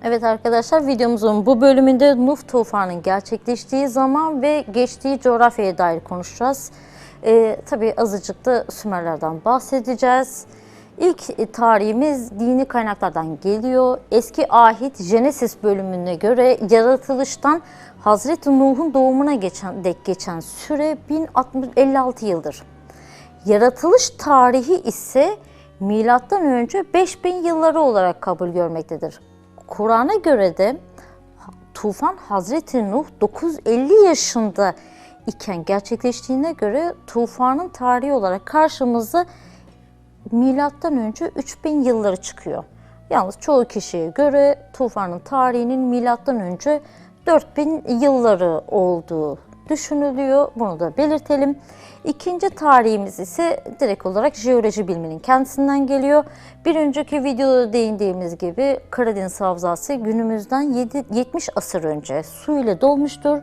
Evet arkadaşlar, videomuzun bu bölümünde Nuh tufanının gerçekleştiği zaman ve geçtiği coğrafyaya dair konuşacağız. Tabii azıcık da Sümerlerden bahsedeceğiz. İlk tarihimiz dini kaynaklardan geliyor. Eski ahit Jenesis bölümüne göre yaratılıştan Hazreti Nuh'un doğumuna geçen süre 1056 yıldır. Yaratılış tarihi ise milattan önce 5000 yılları olarak kabul görmektedir. Kur'an'a göre de tufan Hazreti Nuh 950 yaşında iken gerçekleştiğine göre tufanın tarihi olarak karşımıza milattan önce 3000 yılları çıkıyor. Yalnız çoğu kişiye göre tufanın tarihinin milattan önce 4000 yılları olduğu düşünülüyor. Bunu da belirtelim. İkinci tarihimiz ise direkt olarak jeoloji biliminin kendisinden geliyor. Bir önceki videoda değindiğimiz gibi Karadeniz Havzası günümüzden 70 asır önce su ile dolmuştur.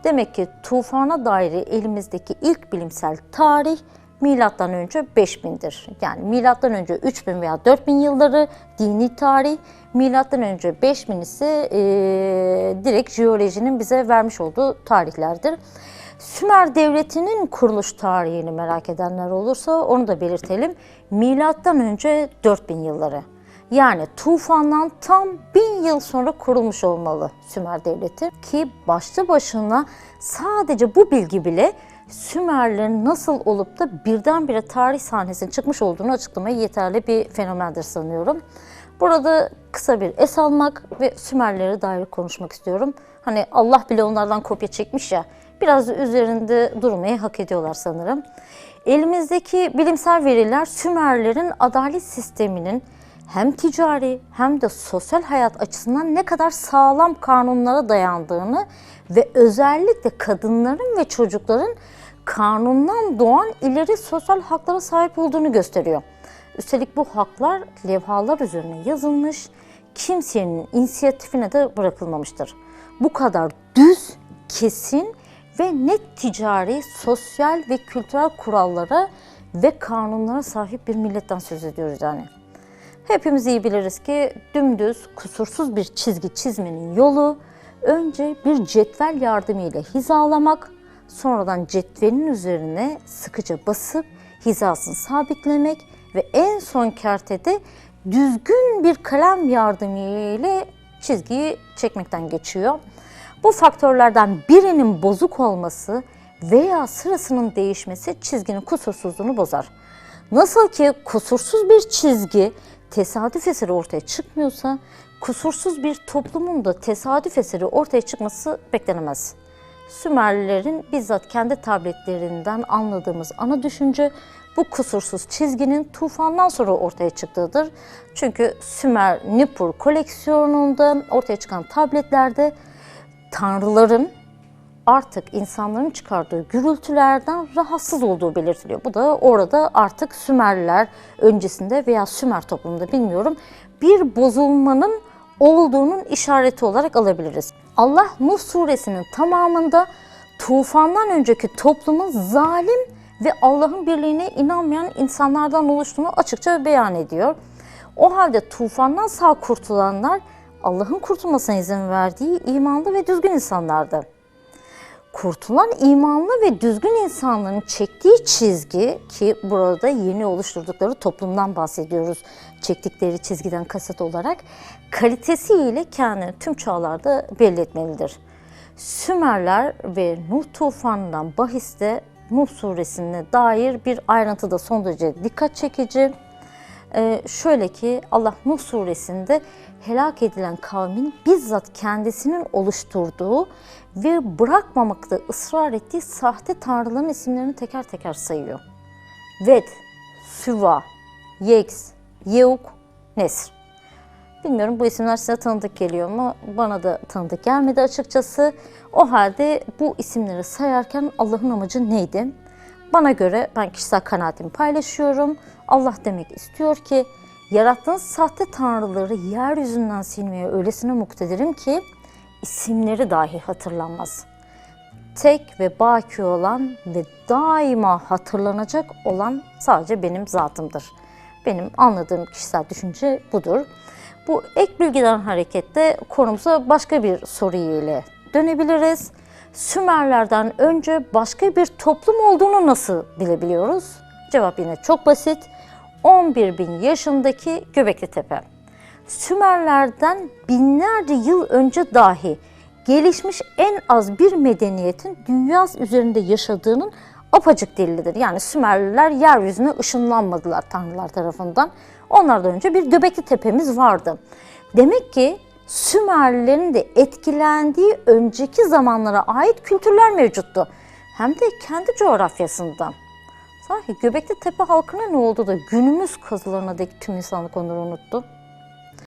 Demek ki tufana dair elimizdeki ilk bilimsel tarih milattan önce 5000'dir. Yani milattan önce 3000 veya 4000 yılları dini tarih, milattan önce 5000 ise direkt jeolojinin bize vermiş olduğu tarihlerdir. Sümer Devleti'nin kuruluş tarihini merak edenler olursa onu da belirtelim. Milattan önce 4000 yılları. Yani tufandan tam 1000 yıl sonra kurulmuş olmalı Sümer Devleti. Ki başlı başına sadece bu bilgi bile Sümerlerin nasıl olup da birdenbire tarih sahnesine çıkmış olduğunu açıklamaya yeterli bir fenomendir sanıyorum. Burada kısa bir es almak ve Sümerlere dair konuşmak istiyorum. Hani Allah bile onlardan kopya çekmiş ya, biraz da üzerinde durmayı hak ediyorlar sanırım. Elimizdeki bilimsel veriler Sümerlerin adalet sisteminin hem ticari hem de sosyal hayat açısından ne kadar sağlam kanunlara dayandığını ve özellikle kadınların ve çocukların kanundan doğan ileri sosyal haklara sahip olduğunu gösteriyor. Üstelik bu haklar levhalar üzerine yazılmış, kimsenin inisiyatifine de bırakılmamıştır. Bu kadar düz, kesin ve net ticari, sosyal ve kültürel kurallara ve kanunlara sahip bir milletten söz ediyoruz yani. Hepimiz iyi biliriz ki dümdüz, kusursuz bir çizgi çizmenin yolu önce bir cetvel yardımıyla hizalamak, sonradan cetvelin üzerine sıkıca basıp hizasını sabitlemek ve en son kertede düzgün bir kalem yardımıyla çizgiyi çekmekten geçiyor. Bu faktörlerden birinin bozuk olması veya sırasının değişmesi çizginin kusursuzluğunu bozar. Nasıl ki kusursuz bir çizgi tesadüf eseri ortaya çıkmıyorsa, kusursuz bir toplumun da tesadüf eseri ortaya çıkması beklenemez. Sümerlilerin bizzat kendi tabletlerinden anladığımız ana düşünce bu kusursuz çizginin tufandan sonra ortaya çıktığıdır. Çünkü Sümer Nippur koleksiyonunda ortaya çıkan tabletlerde tanrıların artık insanların çıkardığı gürültülerden rahatsız olduğu belirtiliyor. Bu da orada artık Sümerliler öncesinde veya Sümer toplumunda bilmiyorum bir bozulmanın olduğunun işareti olarak alabiliriz. Allah Nuh suresinin tamamında tufandan önceki toplumun zalim ve Allah'ın birliğine inanmayan insanlardan oluştuğunu açıkça beyan ediyor. O halde tufandan sağ kurtulanlar Allah'ın kurtulmasına izin verdiği imanlı ve düzgün insanlardı. Kurtulan imanlı ve düzgün insanların çektiği çizgi, ki burada yeni oluşturdukları toplumdan bahsediyoruz, çektikleri çizgiden kasıt olarak, kalitesiyle kendini tüm çağlarda belli etmelidir. Sümerler ve Nuh tufanından bahiste Nuh suresine dair bir ayrıntıda son derece dikkat çekici. Şöyle ki Allah Nuh suresinde helak edilen kavmin bizzat kendisinin oluşturduğu ve bırakmamakta ısrar ettiği sahte tanrıların isimlerini teker teker sayıyor. Ved, Süva, Yegs, Yeuk, Nesr. Bilmiyorum bu isimler size tanıdık geliyor mu? Bana da tanıdık gelmedi açıkçası. O halde bu isimleri sayarken Allah'ın amacı neydi? Bana göre, ben kişisel kanaatimi paylaşıyorum. Allah demek istiyor ki yarattığınız sahte tanrıları yeryüzünden silmeye öylesine muktedirim ki isimleri dahi hatırlanmaz. Tek ve baki olan ve daima hatırlanacak olan sadece benim zatımdır. Benim anladığım kişisel düşünce budur. Bu ek bilgiden hareketle konumuza başka bir soru ile dönebiliriz. Sümerlerden önce başka bir toplum olduğunu nasıl bilebiliyoruz? Cevap yine çok basit. 11.000 yaşındaki Göbekli Tepe. Sümerlerden binlerce yıl önce dahi gelişmiş en az bir medeniyetin dünya üzerinde yaşadığının apaçık delilidir. Yani Sümerliler yeryüzüne ışınlanmadılar tanrılar tarafından. Onlardan önce bir Göbekli Tepe'miz vardı. Demek ki Sümerlilerin de etkilendiği önceki zamanlara ait kültürler mevcuttu. Hem de kendi coğrafyasında. Sahi Göbekli Tepe halkına ne oldu da günümüz kazılarına dek tüm insanlık onları unuttu?